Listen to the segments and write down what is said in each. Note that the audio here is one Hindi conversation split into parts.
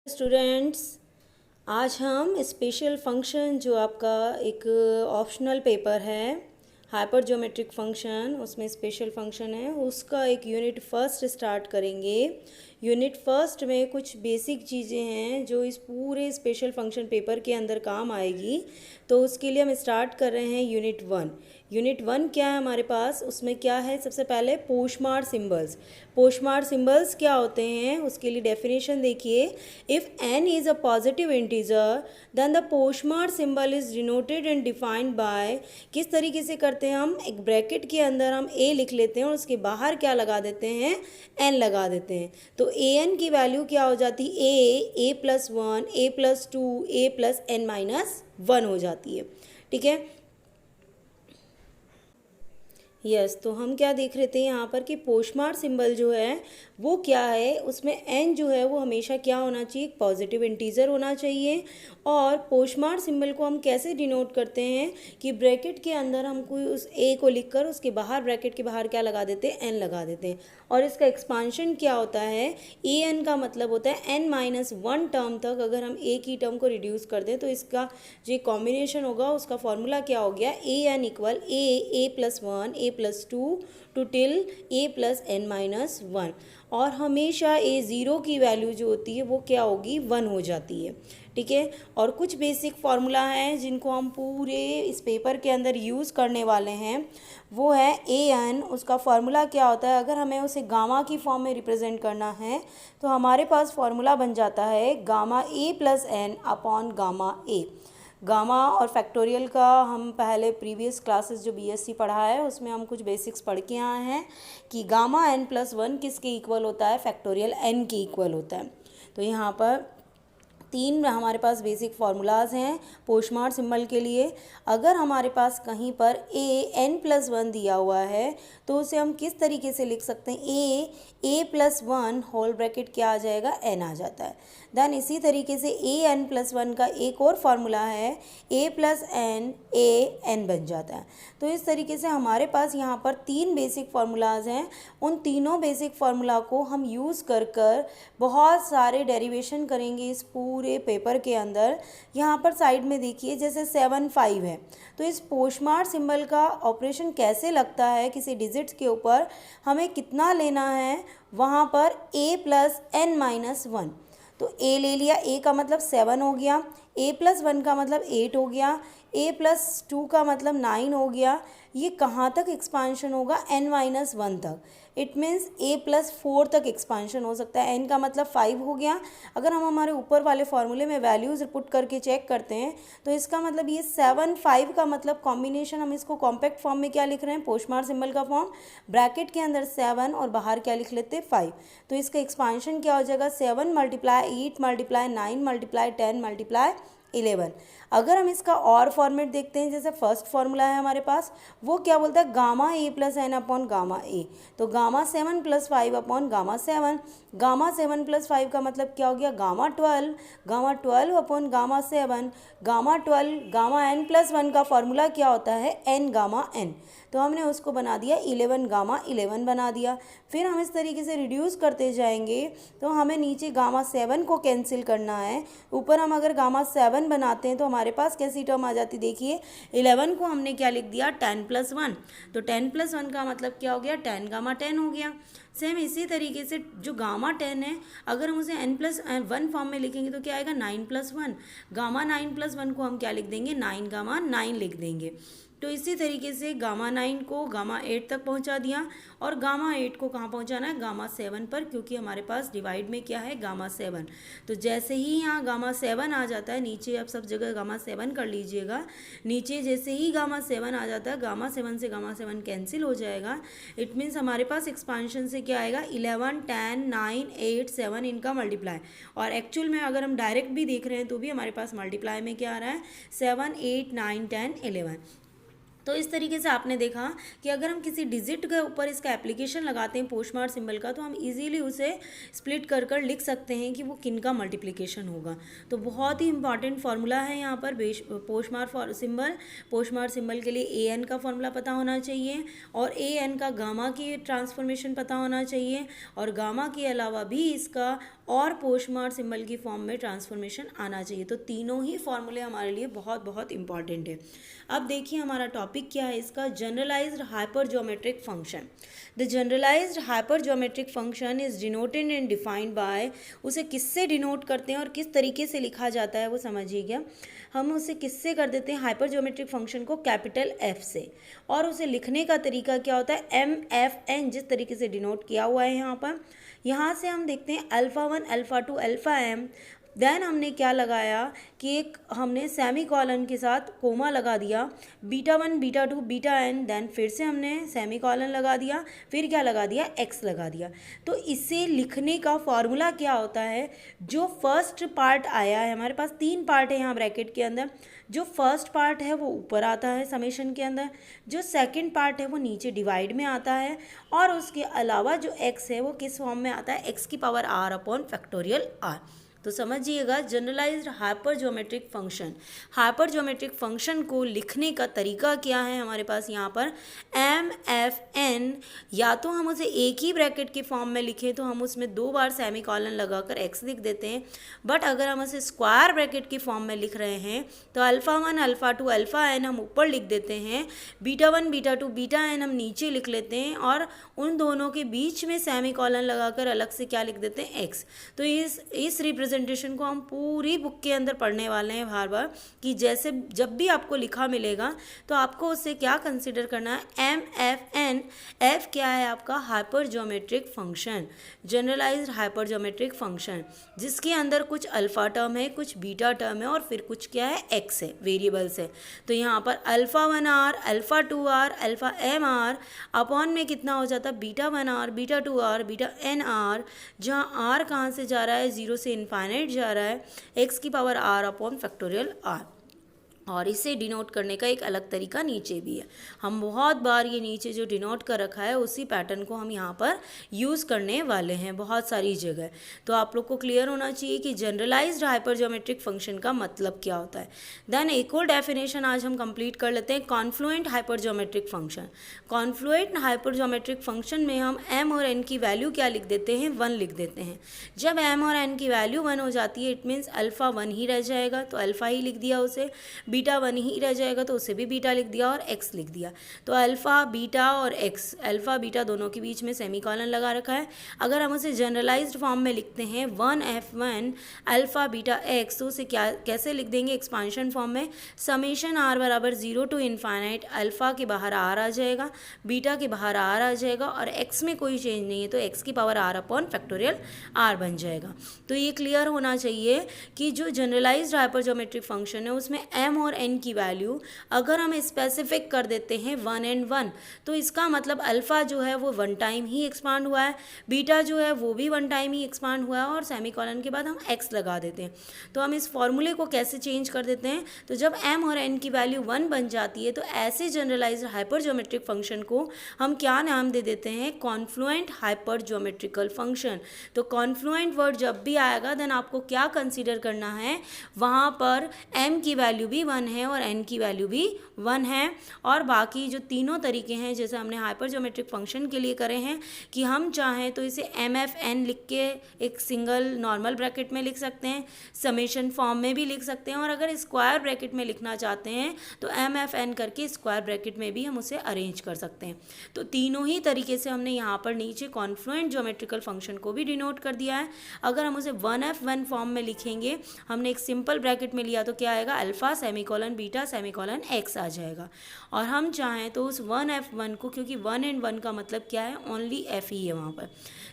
स्टूडेंट्स, आज हम स्पेशल फंक्शन जो आपका एक ऑप्शनल पेपर है हाइपर ज्योमेट्रिक फंक्शन, उसमें स्पेशल फंक्शन है, उसका एक यूनिट फर्स्ट स्टार्ट करेंगे। यूनिट फर्स्ट में कुछ बेसिक चीज़ें हैं जो इस पूरे स्पेशल फंक्शन पेपर के अंदर काम आएगी। तो उसके लिए हम स्टार्ट कर रहे हैं यूनिट वन। यूनिट वन क्या है हमारे पास, उसमें क्या है, सबसे पहले पोस्टमार्क सिंबल्स। पोस्टमार्क सिंबल्स क्या होते हैं उसके लिए डेफिनेशन देखिए। If n is a positive integer then the postmark symbol is denoted and defined by, किस तरीके से करते हैं हम, एक ब्रैकेट के अंदर हम a लिख लेते हैं और उसके बाहर क्या लगा देते हैं, n लगा देते हैं। तो an की वैल्यू क्या हो जाती है, a+1 a+2 a+n-1 हो जाती है। ठीक है, यस तो हम क्या देख रहे थे यहाँ पर कि पोस्टमार्क सिंबल जो है वो क्या है, उसमें n जो है वो हमेशा क्या होना चाहिए, पॉजिटिव इंटीजर होना चाहिए। और पोस्टमार्क सिंबल को हम कैसे डिनोट करते हैं कि ब्रैकेट के अंदर हम कोई उस a को लिखकर उसके बाहर ब्रैकेट के बाहर क्या लगा देते हैं, n लगा देते हैं। और इसका एक्सपांशन क्या होता है, an का मतलब होता है n-1 टर्म तक अगर हम a की टर्म को रिड्यूस कर दें तो इसका जो कॉम्बिनेशन होगा उसका फॉर्मूला क्या हो गया, an equal a+1 a+2 to till a+n-1। और हमेशा a ज़ीरो की वैल्यू जो होती है वो क्या होगी, 1 हो जाती है। ठीक है, और कुछ बेसिक फार्मूला हैं जिनको हम पूरे इस पेपर के अंदर यूज़ करने वाले हैं। वो है an, उसका फार्मूला क्या होता है, अगर हमें उसे गामा की फॉर्म में रिप्रेजेंट करना है तो हमारे पास फार्मूला बन जाता है gamma a+n upon gamma a। Gamma और फैक्टोरियल का हम पहले प्रीवियस क्लासेस जो बीएससी पढ़ा है उसमें हम कुछ बेसिक्स पढ़ के आए हैं कि गामा n+1 किसके इक्वल होता है, फैक्टोरियल n के इक्वल होता है। तो यहाँ पर तीन हमारे पास बेसिक फार्मूलाज हैं पोस्टमार्क सिंबल के लिए। अगर हमारे पास कहीं पर n+1 दिया हुआ है तो उसे हम किस तरीके से लिख सकते हैं, a+1 होल ब्रैकेट क्या आ जाएगा, n आ जाता है। देन इसी तरीके से an+1 का एक और फार्मूला है a+n an बन जाता है। तो इस तरीके से हमारे पास यहाँ पर तीन बेसिक फार्मूलाज हैं। उन तीनों बेसिक फार्मूला को हम यूज़ कर कर बहुत सारे डेरिवेशन करेंगे इस पूरे पेपर के अंदर। यहाँ पर साइड में देखिए जैसे 7 5 है तो इस पोस्टमार्क सिंबल का ऑपरेशन कैसे लगता है, किसी डिजिट्स के ऊपर हमें कितना लेना है, वहाँ पर a+n-1। तो a ले लिया, a का मतलब 7 हो गया, a+1 का मतलब 8 हो गया, a+2 का मतलब 9 हो गया। ये कहाँ तक एक्सपांशन होगा, n-1 तक। इट मीन्स a+4 तक एक्सपांशन हो सकता है। n का मतलब 5 हो गया। अगर हम हमारे ऊपर वाले फॉर्मूले में वैल्यूज़ पुट करके चेक करते हैं तो इसका मतलब ये 7 5 का मतलब कॉम्बिनेशन, हम इसको कॉम्पैक्ट फॉर्म में क्या लिख रहे हैं, पोस्टमार्क सिंबल का फॉर्म, ब्रैकेट के अंदर 7 और बाहर क्या लिख लेते हैं, 5। तो इसका एक्सपांशन क्या हो जाएगा, 7 × 8 × 9 × 10 × 11। अगर हम इसका और फॉर्मेट देखते हैं, जैसे फर्स्ट फार्मूला है हमारे पास, वो क्या बोलता है, gamma a+n upon gamma a। तो गामा 7 + 5 अपॉन गामा 7। गामा 7 + 5 का मतलब क्या हो गया, gamma 12। Gamma 12 upon gamma 7। Gamma 12 gamma n+1 का फॉर्मूला क्या होता है, n गामा n। तो हमने उसको बना दिया 11 गामा 11 बना दिया। फिर हम इस तरीके से रिड्यूस करते जाएंगे तो हमें नीचे गामा 7 को कैंसिल करना है, ऊपर हम अगर गामा 7 बनाते हैं तो हमारे पास कैसी टर्म आ जाती, देखिए 11 को हमने क्या लिख दिया, 10+1। तो 10+1 का मतलब क्या हो गया, 10 गामा 10 हो गया। सेम इसी तरीके से जो गामा 10 है अगर हम उसे n+1 फॉर्म में लिखेंगे तो क्या आएगा, 9+1। गामा 9+1 को हम क्या लिख देंगे, 9 गामा 9 लिख देंगे। तो इसी तरीके से गामा 9 को गामा 8 तक पहुंचा दिया और गामा 8 को कहाँ पहुंचाना है, गामा 7 पर, क्योंकि हमारे पास डिवाइड में क्या है, गामा 7। तो जैसे ही यहाँ गामा 7 आ जाता है, नीचे आप सब जगह गामा 7 कर लीजिएगा, नीचे जैसे ही गामा 7 आ जाता है गामा 7 से गामा 7 कैंसिल हो जाएगा। इट मीन्स हमारे पास एक्सपांशन से क्या आएगा, 11 10 9 8 7 इनका मल्टीप्लाई। और एक्चुअल में अगर हम डायरेक्ट भी देख रहे हैं तो भी हमारे पास मल्टीप्लाई में क्या आ रहा है, 7 8 9 10 11। तो इस तरीके से आपने देखा कि अगर हम किसी डिजिट के ऊपर इसका एप्लीकेशन लगाते हैं पोस्टमार्क सिंबल का, तो हम इजीली उसे स्प्लिट कर कर लिख सकते हैं कि वो किन का मल्टीप्लिकेशन होगा। तो बहुत ही इंपॉर्टेंट फार्मूला है यहाँ पर पोस्टमार्क सिंबल। पोस्टमार्क सिंबल के लिए ए एन का फार्मूला पता होना चाहिए और ए एन का गामा की ट्रांसफॉर्मेशन पता होना चाहिए और गामा के अलावा भी इसका और पोस्टमार्क सिंबल की फॉर्म में ट्रांसफॉर्मेशन आना चाहिए। तो तीनों ही फॉर्मूले हमारे लिए बहुत बहुत इंपॉर्टेंट है। अब देखिए हमारा टॉपिक क्या है इसका, generalised hypergeometric function. The generalised hypergeometric function is denoted and defined by, उसे किससे डिनोट करते हैं और किस तरीके से लिखा जाता है वो समझिएगा। हम उसे किससे कर देते हैं, हाइपर ज्योमेट्रिक फंक्शन को कैपिटल एफ से, और उसे लिखने का तरीका क्या होता है, एम एफ एन, जिस तरीके से डिनोट किया हुआ है यहाँ पर। यहाँ से हम देखते हैं alpha 1 alpha 2 alpha M, then हमने क्या लगाया कि एक हमने सेमी कॉलन के साथ कोमा लगा दिया, beta 1 beta 2 beta N, then फिर से हमने सेमी कॉलन लगा दिया, फिर क्या लगा दिया, एक्स लगा दिया। तो इसे लिखने का फॉर्मूला क्या होता है, जो फर्स्ट पार्ट आया है, हमारे पास 3 पार्ट है यहाँ ब्रैकेट के अंदर, जो फर्स्ट पार्ट है वो ऊपर आता है समेशन के अंदर, जो सेकंड पार्ट है वो नीचे डिवाइड में आता है, और उसके अलावा जो एक्स है वो किस फॉर्म में आता है, एक्स की power R upon factorial R. तो समझिएगा generalised hypergeometric function, hypergeometric function को लिखने का तरीका क्या है हमारे पास यहाँ पर, एम एफ एन, या तो हम उसे एक ही ब्रैकेट के फॉर्म में लिखें तो हम उसमें 2 बार सेमी कॉलन लगाकर एक्स लिख देते हैं, बट अगर हम उसे स्क्वायर ब्रैकेट के फॉर्म में लिख रहे हैं तो अल्फ़ा 1 अल्फ़ा 2 अल्फ़ा एन हम ऊपर लिख देते हैं, बीटा 1 बीटा 2 बीटा एन हम नीचे लिख लेते हैं, और उन दोनों के बीच में सेमी कॉलन लगाकर अलग से क्या लिख देते हैं, एक्स। तो इस रिप्रेजेंटेशन को हम पूरी बुक के अंदर पढ़ने वाले हैं बार बार, कि जैसे जब भी आपको लिखा मिलेगा तो आपको उससे क्या कंसिडर करना है, एम एफ एन, एफ क्या है आपका, hypergeometric function, generalised hypergeometric function, जिसके अंदर कुछ अल्फ़ा टर्म है, कुछ बीटा टर्म है, और फिर कुछ क्या है, एक्स है, वेरिएबल्स है। तो यहाँ पर alpha 1 R alpha 2 R alpha M R upon में कितना हो जाता है, beta 1 R beta 2 R beta N R, जहाँ आर कहाँ से जा रहा है, 0 से इन्फाइनाइट जा रहा है, एक्स की power R upon factorial R. और इसे डिनोट करने का एक अलग तरीका नीचे भी है, हम बहुत बार ये नीचे जो डिनोट कर रखा है उसी पैटर्न को हम यहाँ पर यूज़ करने वाले हैं बहुत सारी जगह। तो आप लोग को क्लियर होना चाहिए कि जनरलाइज्ड हाइपर ज्योमेट्रिक फंक्शन का मतलब क्या होता है। देन एक और डेफिनेशन आज हम कंप्लीट कर लेते हैं, confluent hyper geometric function. Confluent hyper geometric function में हम एम और एन की वैल्यू क्या लिख देते हैं, 1 लिख देते हैं। जब एम और एन की वैल्यू 1 हो जाती है इट मीन्स अल्फ़ा 1 ही रह जाएगा, तो अल्फ़ा ही लिख दिया उसे, बीटा 1 ही रह जाएगा तो उसे भी बीटा लिख दिया, और एक्स लिख दिया। तो अल्फ़ा बीटा और एक्स, अल्फ़ा बीटा दोनों के बीच में सेमी कॉलन लगा रखा है। अगर हम उसे जनरलाइज्ड फॉर्म में लिखते हैं 1f1 अल्फ़ा बीटा एक्स, तो उसे क्या कैसे लिख देंगे, एक्सपांशन फॉर्म में, समेशन आर बराबर 0 टू इन्फाइनाइट, अल्फ़ा के बाहर आर आ जाएगा, बीटा के बाहर आर आ जाएगा, और एक्स में कोई चेंज नहीं है तो एक्स की power R upon factorial R बन जाएगा। तो ये क्लियर होना चाहिए कि जो जनरलाइज्ड हाइपर ज्योमेट्रिक फंक्शन है उसमें एम और एन की वैल्यू अगर हम स्पेसिफिक कर देते हैं 1 and 1, तो इसका मतलब अल्फ़ा जो है वो 1 टाइम ही एक्सपांड हुआ है, बीटा जो है वो भी 1 टाइम ही एक्सपांड हुआ है, और सेमीकोलन के बाद हम एक्स लगा देते हैं। तो हम इस फॉर्मूले को कैसे चेंज कर देते हैं, तो जब एम और एन की वैल्यू 1 बन जाती है तो ऐसे जनरलाइज्ड हाइपर ज्योमेट्रिक फंक्शन को हम क्या नाम दे देते हैं, कॉन्फ्लुएंट हाइपर ज्योमेट्रिकल फंक्शन। तो कॉन्फ्लुएंट वर्ड जब भी आएगा देन आपको क्या कंसीडर करना है, वहाँ पर एम की वैल्यू भी 1 है और एन की वैल्यू भी 1 है, और बाकी जो तीनों तरीके हैं जैसे हमने हाइपर ज्योमेट्रिक फंक्शन के लिए करे हैं कि हम चाहें तो इसे एम एफ एन लिख के एक सिंगल नॉर्मल ब्रैकेट में लिख सकते हैं, समेशन फॉर्म में भी लिख सकते हैं, और अगर स्क्वायर ब्रैकेट में लिखना चाहते हैं तो एम एफ एन करके स्क्वायर ब्रैकेट में भी हम उसे अरेंज कर सकते हैं। तो तीनों ही तरीके से हमने यहाँ पर नीचे कॉन्फ्लुएंट ज्योमेट्रिकल फंक्शन को भी डिनोट कर दिया है। अगर हम उसे 1f1 फॉर्म में लिखेंगे, हमने एक सिंपल ब्रैकेट में लिया तो क्या आएगा, alpha semicolon beta semicolon X आ जाएगा। और हम चाहें तो उस 1f1 को, क्योंकि 1 and 1 का मतलब क्या है, ओनली f ही है वहाँ पर,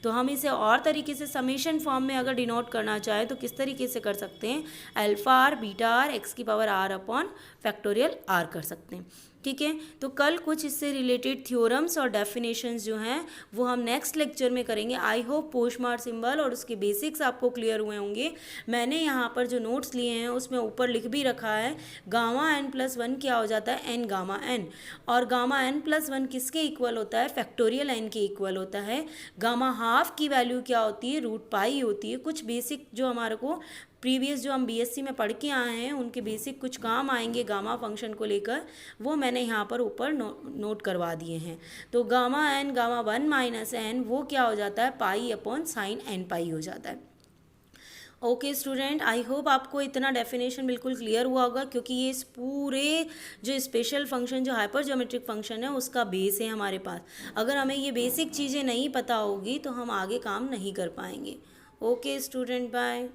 तो हम इसे और तरीके से समेशन फॉर्म में अगर डिनोट करना चाहें तो किस तरीके से कर सकते हैं, alpha R beta R X की power R upon factorial R कर सकते हैं। ठीक है, तो कल कुछ इससे रिलेटेड थ्योरम्स और डेफिनेशंस जो हैं वो हम नेक्स्ट लेक्चर में करेंगे। आई होप पोस्टमार्क सिंबल और उसके बेसिक्स आपको क्लियर हुए होंगे। मैंने यहाँ पर जो नोट्स लिए हैं उसमें ऊपर लिख भी रखा है, गामा एन प्लस 1 क्या हो जाता है, एन गामा एन, और गामा एन प्लस 1 किसके इक्वल होता है, फैक्टोरियल एन के इक्वल होता है। गामा हाफ की वैल्यू क्या होती है, रूट पाई होती है। कुछ बेसिक जो हमारे को प्रीवियस जो हम बीएससी में पढ़ के आए हैं उनके बेसिक कुछ काम आएंगे गामा फंक्शन को लेकर, वो मैंने यहाँ पर ऊपर नोट करवा दिए हैं। तो gamma N gamma 1 minus N वो क्या हो जाता है, pi upon sine N pi हो जाता है। ओके स्टूडेंट, आई होप आपको इतना डेफिनेशन बिल्कुल क्लियर हुआ होगा, क्योंकि ये इस पूरे जो स्पेशल फंक्शन जो हाइपर ज्योमेट्रिक फंक्शन है उसका बेस है हमारे पास। अगर हमें ये बेसिक चीज़ें नहीं पता होगी तो हम आगे काम नहीं कर पाएंगे। Okay student, bye.